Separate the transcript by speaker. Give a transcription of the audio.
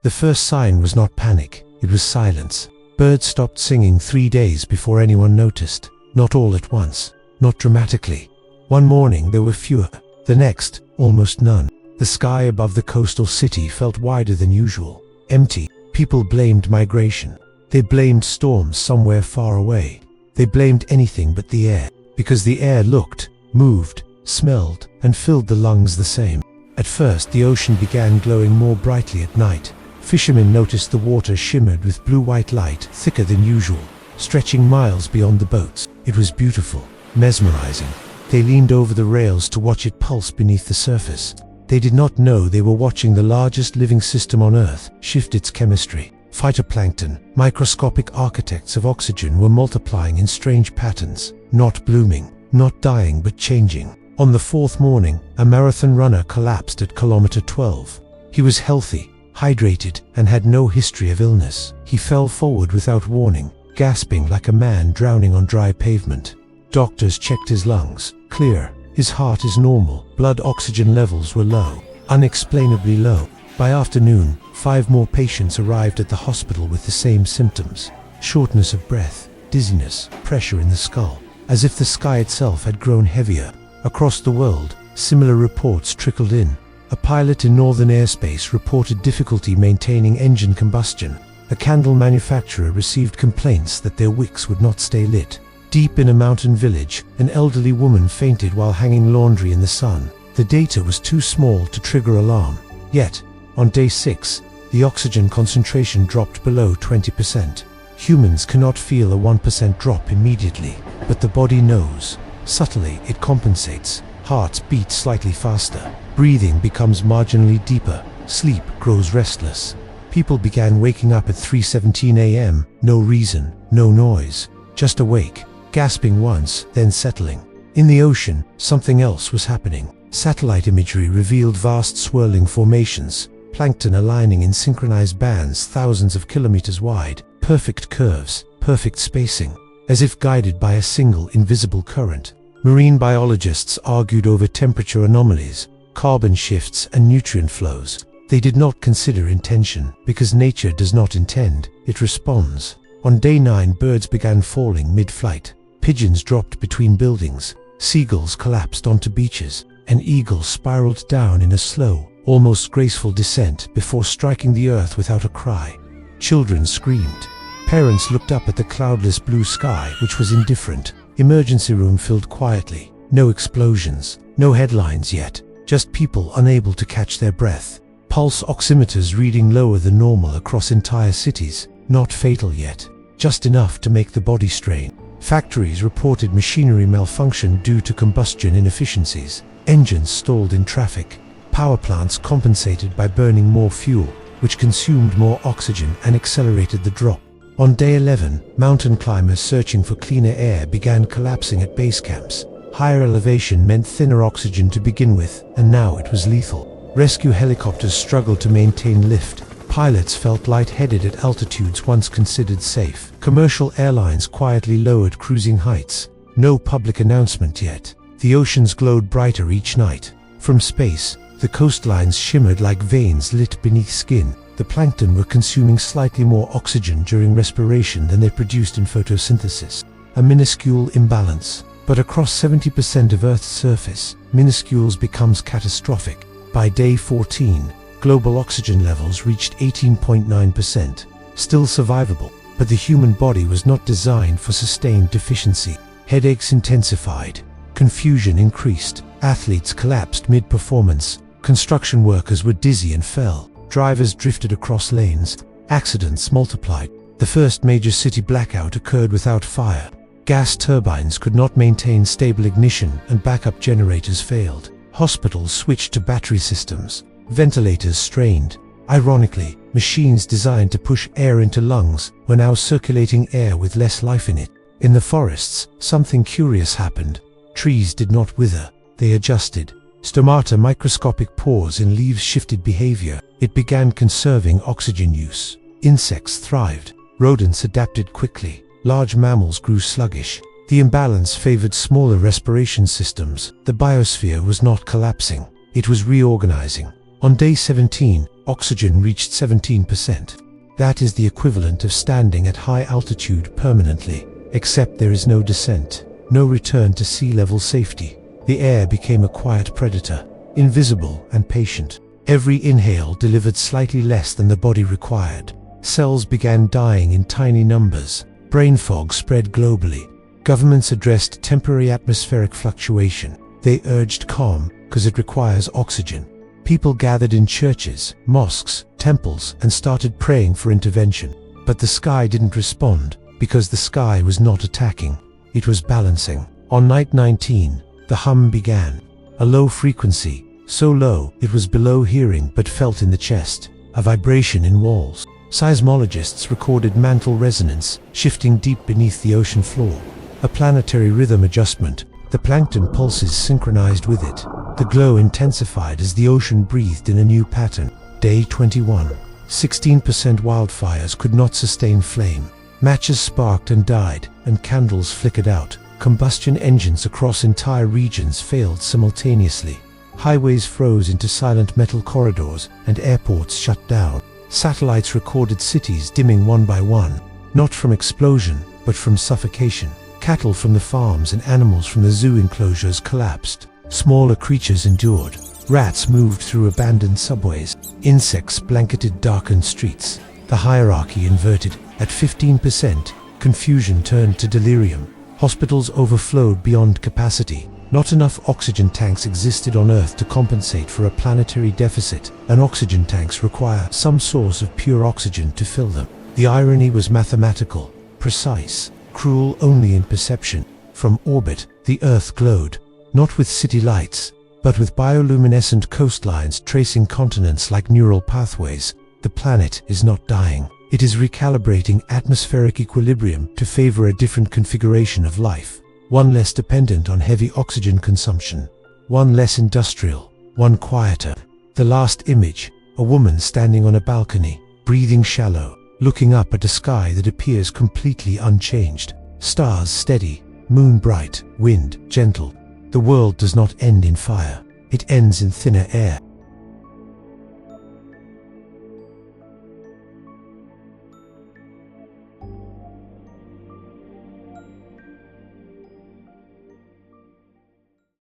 Speaker 1: The first sign was not panic, it was silence. Birds stopped singing 3 days before anyone noticed. Not all at once, not dramatically. One morning there were fewer, the next, almost none. The sky above the coastal city felt wider than usual, empty. People blamed migration. They blamed storms somewhere far away. They blamed anything but the air, because the air looked, moved, smelled, and filled the lungs the same. At first the ocean began glowing more brightly at night. Fishermen noticed the water shimmered with blue-white light, thicker than usual, stretching miles beyond the boats. It was beautiful, mesmerizing. They leaned over the rails to watch it pulse beneath the surface. They did not know they were watching the largest living system on Earth shift its chemistry. Phytoplankton, microscopic architects of oxygen, were multiplying in strange patterns, not blooming, not dying but changing. On the fourth morning, a marathon runner collapsed at kilometer 12. He was healthy, hydrated, and had no history of illness. He fell forward without warning, gasping like a man drowning on dry pavement. Doctors checked his lungs, clear. His heart is normal. Blood oxygen levels were low, unexplainably low. By afternoon, 5 more patients arrived at the hospital with the same symptoms: shortness of breath, dizziness, pressure in the skull, as if the sky itself had grown heavier. Across the world, similar reports trickled in. A pilot in northern airspace reported difficulty maintaining engine combustion. A candle manufacturer received complaints that their wicks would not stay lit. Deep in a mountain village, an elderly woman fainted while hanging laundry in the sun. The data was too small to trigger alarm. Yet, on day 6, the oxygen concentration dropped below 20%. Humans cannot feel a 1% drop immediately, but the body knows. Subtly, it compensates. Hearts beat slightly faster. Breathing becomes marginally deeper. Sleep grows restless. People began waking up at 3:17 a.m. No reason, no noise, just awake. Gasping once, then settling. In the ocean, something else was happening. Satellite imagery revealed vast swirling formations, plankton aligning in synchronized bands thousands of kilometers wide, perfect curves, perfect spacing, as if guided by a single invisible current. Marine biologists argued over temperature anomalies, carbon shifts, and nutrient flows. They did not consider intention, because nature does not intend, it responds. On day 9, birds began falling mid-flight. Pigeons dropped between buildings, seagulls collapsed onto beaches, and eagles spiraled down in a slow, almost graceful descent before striking the earth without a cry. Children screamed. Parents looked up at the cloudless blue sky, which was indifferent. Emergency room filled quietly. No explosions, no headlines yet, just people unable to catch their breath. Pulse oximeters reading lower than normal across entire cities, not fatal yet, just enough to make the body strain. Factories reported machinery malfunction due to combustion inefficiencies. Engines stalled in traffic. Power plants compensated by burning more fuel, which consumed more oxygen and accelerated the drop. On day 11, mountain climbers searching for cleaner air began collapsing at base camps. Higher elevation meant thinner oxygen to begin with, and now it was lethal. Rescue helicopters struggled to maintain lift. Pilots felt lightheaded at altitudes once considered safe. Commercial airlines quietly lowered cruising heights. No public announcement yet. The oceans glowed brighter each night. From space, the coastlines shimmered like veins lit beneath skin. The plankton were consuming slightly more oxygen during respiration than they produced in photosynthesis. A minuscule imbalance. But across 70% of Earth's surface, minuscules becomes catastrophic. By day 14, global oxygen levels reached 18.9%. Still survivable, but the human body was not designed for sustained deficiency. Headaches intensified. Confusion increased. Athletes collapsed mid-performance. Construction workers were dizzy and fell. Drivers drifted across lanes. Accidents multiplied. The first major city blackout occurred without fire. Gas turbines could not maintain stable ignition and backup generators failed. Hospitals switched to battery systems. Ventilators strained. Ironically, machines designed to push air into lungs were now circulating air with less life in it. In the forests, something curious happened. Trees did not wither, they adjusted. Stomata, microscopic pores in leaves, shifted behavior. It began conserving oxygen use. Insects thrived. Rodents adapted quickly. Large mammals grew sluggish. The imbalance favored smaller respiration systems. The biosphere was not collapsing. It was reorganizing. On day 17, oxygen reached 17%. That is the equivalent of standing at high altitude permanently, except there is no descent, no return to sea level safety. The air became a quiet predator, invisible and patient. Every inhale delivered slightly less than the body required. Cells began dying in tiny numbers. Brain fog spread globally. Governments addressed temporary atmospheric fluctuation. They urged calm because it requires oxygen. People gathered in churches, mosques, temples, and started praying for intervention. But the sky didn't respond because the sky was not attacking. It was balancing. On night 19, the hum began. A low frequency, so low it was below hearing but felt in the chest. A vibration in walls. Seismologists recorded mantle resonance, shifting deep beneath the ocean floor. A planetary rhythm adjustment. The plankton pulses synchronized with it. The glow intensified as the ocean breathed in a new pattern. Day 21. 16% wildfires could not sustain flame. Matches sparked and died, and candles flickered out. Combustion engines across entire regions failed simultaneously. Highways froze into silent metal corridors, and airports shut down. Satellites recorded cities dimming one by one, not from explosion, but from suffocation. Cattle from the farms and animals from the zoo enclosures collapsed. Smaller creatures endured. Rats moved through abandoned subways. Insects blanketed darkened streets. The hierarchy inverted. At 15%, confusion turned to delirium. Hospitals overflowed beyond capacity. Not enough oxygen tanks existed on Earth to compensate for a planetary deficit, and oxygen tanks require some source of pure oxygen to fill them. The irony was mathematical, precise, cruel only in perception. From orbit, the Earth glowed, not with city lights, but with bioluminescent coastlines tracing continents like neural pathways. The planet is not dying. It is recalibrating atmospheric equilibrium to favor a different configuration of life. One less dependent on heavy oxygen consumption. One less industrial. One quieter. The last image, a woman standing on a balcony, breathing shallow, looking up at a sky that appears completely unchanged. Stars steady, moon bright, wind gentle. The world does not end in fire. It ends in thinner air.